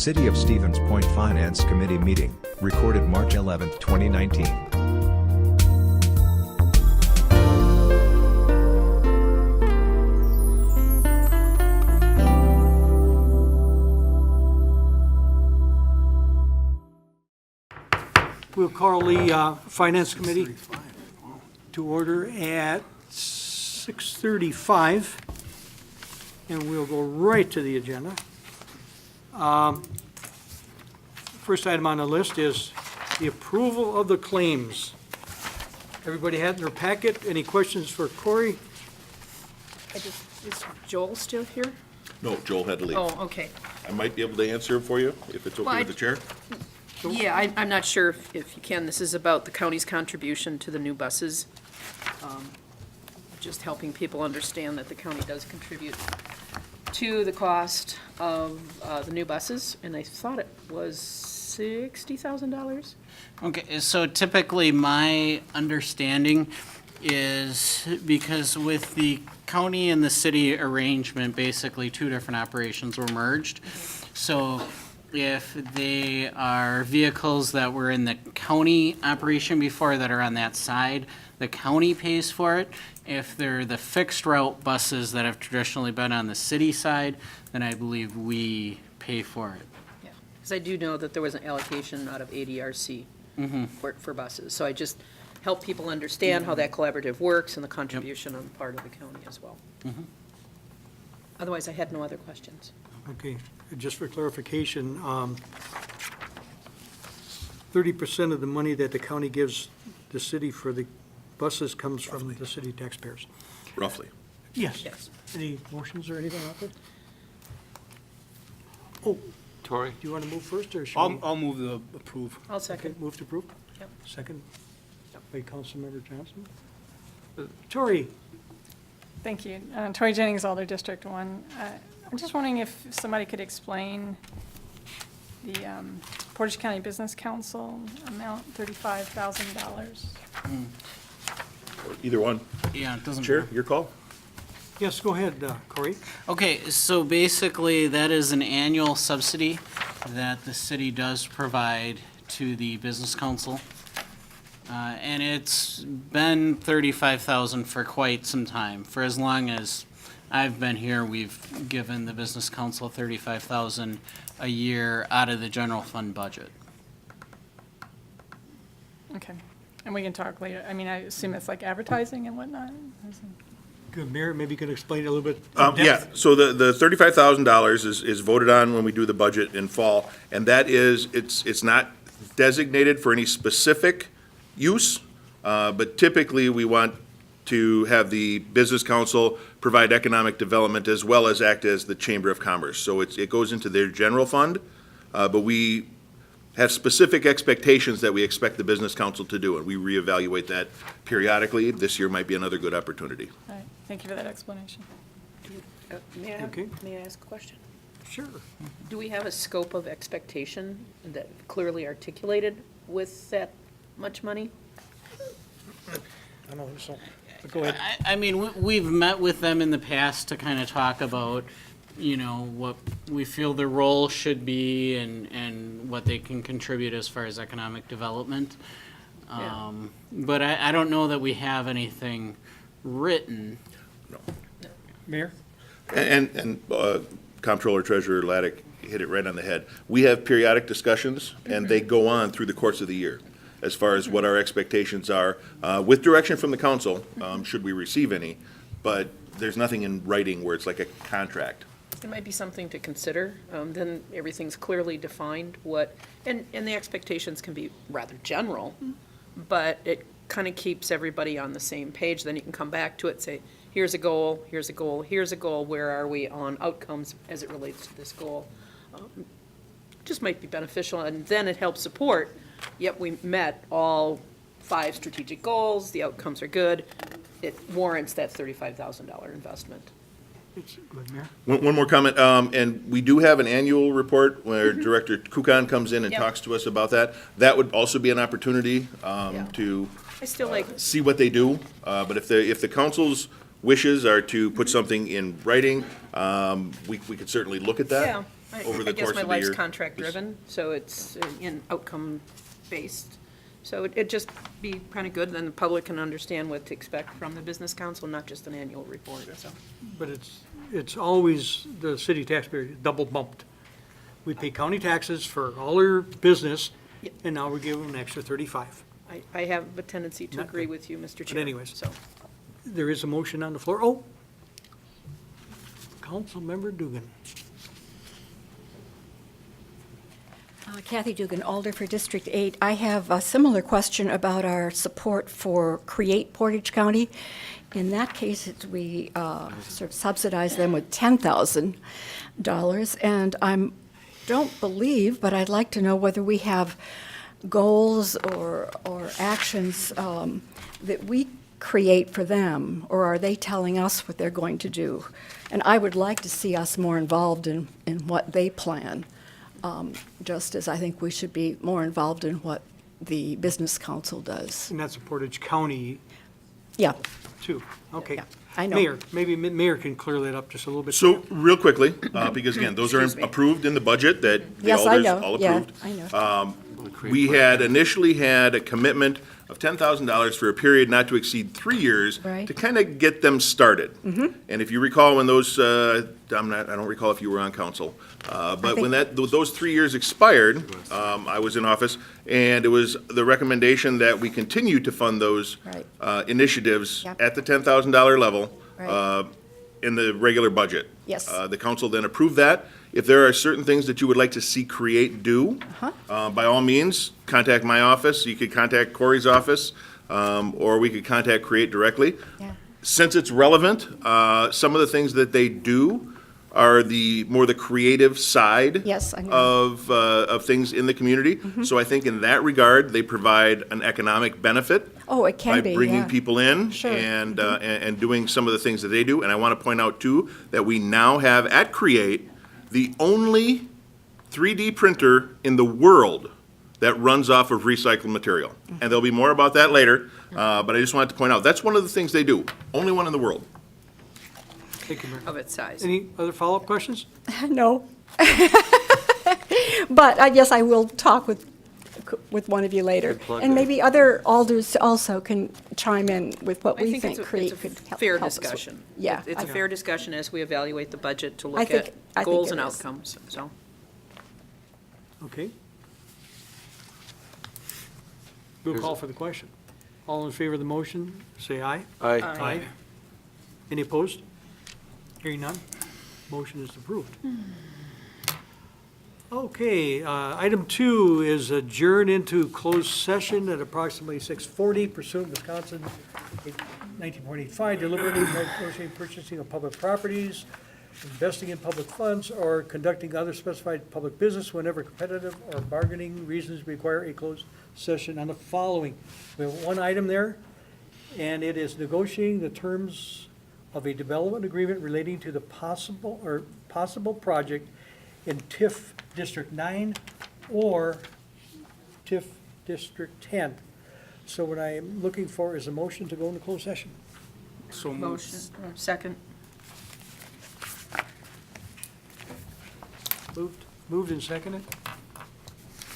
City of Stevens Point Finance Committee meeting, recorded March 11, 2019. We'll call the Finance Committee to order at 6:35, and we'll go right to the agenda. First item on the list is the approval of the claims. Everybody had in their packet. Any questions for Corey? Is Joel still here? No, Joel had to leave. Oh, okay. I might be able to answer for you, if it's Well, okay with the chair. Yeah, I'm not sure if you can. This is about the county's contribution to the new buses. Just helping people understand that the county does contribute to the cost of the new buses, and I thought it was $60,000. Okay, so typically my understanding is because with the county and the city arrangement, basically two different operations were merged. So if they are vehicles that were in the county operation before that are on that side, the county pays for it. If they're the fixed route buses that have traditionally been on the city side, then I believe we pay for it. Yeah, because I do know that there was an allocation out of ADRC for buses. So I just help people understand how that collaborative works and the contribution on the part of the county as well. Otherwise, I had no other questions. Okay, just for clarification, 30% of the money that the county gives the city for the buses comes from the city taxpayers. Roughly. Yes. Yes. Any motions or anything out there? Oh, Tori? do you want to move first, or should we? I'll move the approve. I'll Okay, second. move to approve? Yep. Second by Councilmember Johnson. Tori, Thank you. Tori Jennings, Alder District 1. I'm just wondering if somebody could explain the Portage County Business Council amount, $35,000. Either one. Yeah, it doesn't Chair, matter. your call. yes, go ahead, Corey. Okay, so basically, that is an annual subsidy that the city does provide to the business council. And it's been $35,000 for quite some time. For as long as I've been here, we've given the business council $35,000 a year out of the general fund budget. Okay. And we can talk later. I mean, I assume it's like advertising and whatnot? Good, Mayor, maybe you could explain it a little bit. in Yeah, depth. so the $35,000 is voted on when we do the budget in fall, and that is, it's not designated for any specific use, but typically we want to have the business council provide economic development as well as act as the Chamber of Commerce. So it goes into their general fund, but we have specific expectations that we expect the business council to do, and we reevaluate that periodically. This year might be another good opportunity. All right. Thank you for that explanation. Okay. May I ask a question? Sure. Do we have a scope of expectation that clearly articulated with that much money? I know, so, but go ahead. I mean, we've met with them in the past to kind of talk about, what we feel their role should be and what they can contribute as far as economic development. Yeah. But I don't know that we have anything written. Mayor? And Comptroller Treasurer Laddick hit it right on the head. We have periodic discussions, and they go on through the course of the year as far as what our expectations are, with direction from the council, should we receive any, but there's nothing in writing where it's like a contract. It might be something to consider. Then everything's clearly defined and the expectations can be rather general, but it kind of keeps everybody on the same page. Then you can come back to it, say, here's a goal, here's a goal, here's a goal, where are we on outcomes as it relates to this goal? Just might be beneficial, and then it helps support, yep, we met all 5 strategic goals, the outcomes are good, it warrants that $35,000 investment. It's good, Mayor. One more comment, and we do have an annual report where Director Kukan comes in and Yep. talks to us about that. That would also be an opportunity to I still like, see what they do, but if the council's wishes are to put something in writing, we could certainly look at that. Yeah. over the I guess course my of the life's year. contract-driven, so it's in outcome-based. So it'd just be kind of good, then the public can understand what to expect from the business council, not just an annual report, so. But it's always the city taxpayer double bumped. We pay county taxes for all their business, Yep. and now we give them an extra 35. I have a tendency to Not agree good. with you, Mr. Chair. anyways. So, There is a motion on the floor. Oh, Councilmember Dugan. Kathy Dugan, Alder for District 8. I have a similar question about our support for Create Portage County. In that case, we sort of subsidize them with $10,000. And don't believe, but I'd like to know whether we have goals or actions that we create for them, or are they telling us what they're going to do? And I would like to see us more involved in what they plan. Just as I think we should be more involved in what the Business Council does. And that's a Portage County Yeah, too. Okay. Yeah, I know. Mayor, maybe Mayor can clear that up just a little bit. So, real quickly, because again, those are Excuse me. approved in the budget that the yes, I alders know, all yeah, approved. I know. We had initially had a commitment of $10,000 for a period not to exceed 3 years Right. to kind of get them started. And if you recall, when those, I don't recall if you were on council, but when those 3 years expired, I was in office, and it was the recommendation that we continue to fund those Right. initiatives Yep. at the $10,000 level Right. in the regular budget. Yes. The council then approved that. If there are certain things that you would like to see Create do, by all means, contact my office. You could contact Corey's office, or we could contact Create directly. Yeah. Since it's relevant, some of the things that they do are the creative side Yes, I know. of things in the community. So I think in that regard, they provide an economic benefit Oh, it can be, by bringing yeah. people in Sure. and doing some of the things that they do. And I want to point out too, that we now have at Create the only 3D printer in the world that runs off of recycled material. And there'll be more about that later, but I just wanted to point out, that's one of the things they do. Only one in the world. Thank you, Mayor. of its size. Any other follow-up questions? No. But I guess I will talk with one of you later. And maybe other alders also can chime in with what I we think think it's Create a could help fair us with. discussion. Yeah. It's a fair discussion as we evaluate the budget to I look think- at I think goals it and is. outcomes, so. Okay. We'll call for the question. All in favor of the motion, say aye. Aye. Any opposed? Hearing none, motion is approved. Okay, item 2 is adjourn into closed session at approximately 6:40 pursuant Wisconsin 19.85, deliberating, negotiating, purchasing of public properties, investing in public funds, or conducting other specified public business whenever competitive or bargaining reasons require a closed session on the following. We have one item there, and it is negotiating the terms of a development agreement relating to the possible project in TIF District 9 or TIF District 10. So what I am looking for is a motion to go into closed session. Motion, second. Moved and seconded.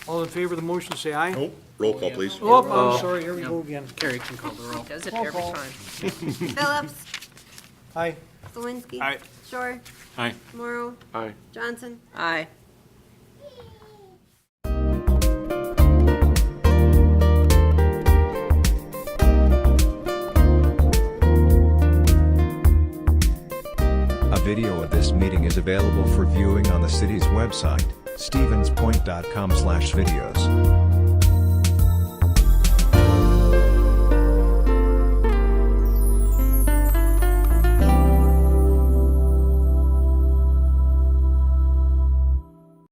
All in favor of the motion, say aye. Oh, roll call, please. Oh, I'm sorry, here we go again. Carrie can call the roll. Does it Roll every call. time. Phillips, Aye. Slawinski. Aye. Shore. Aye. Morrow. Aye. Johnson. Aye. A video of this meeting is available for viewing on the city's website, stevenspoint.com/videos.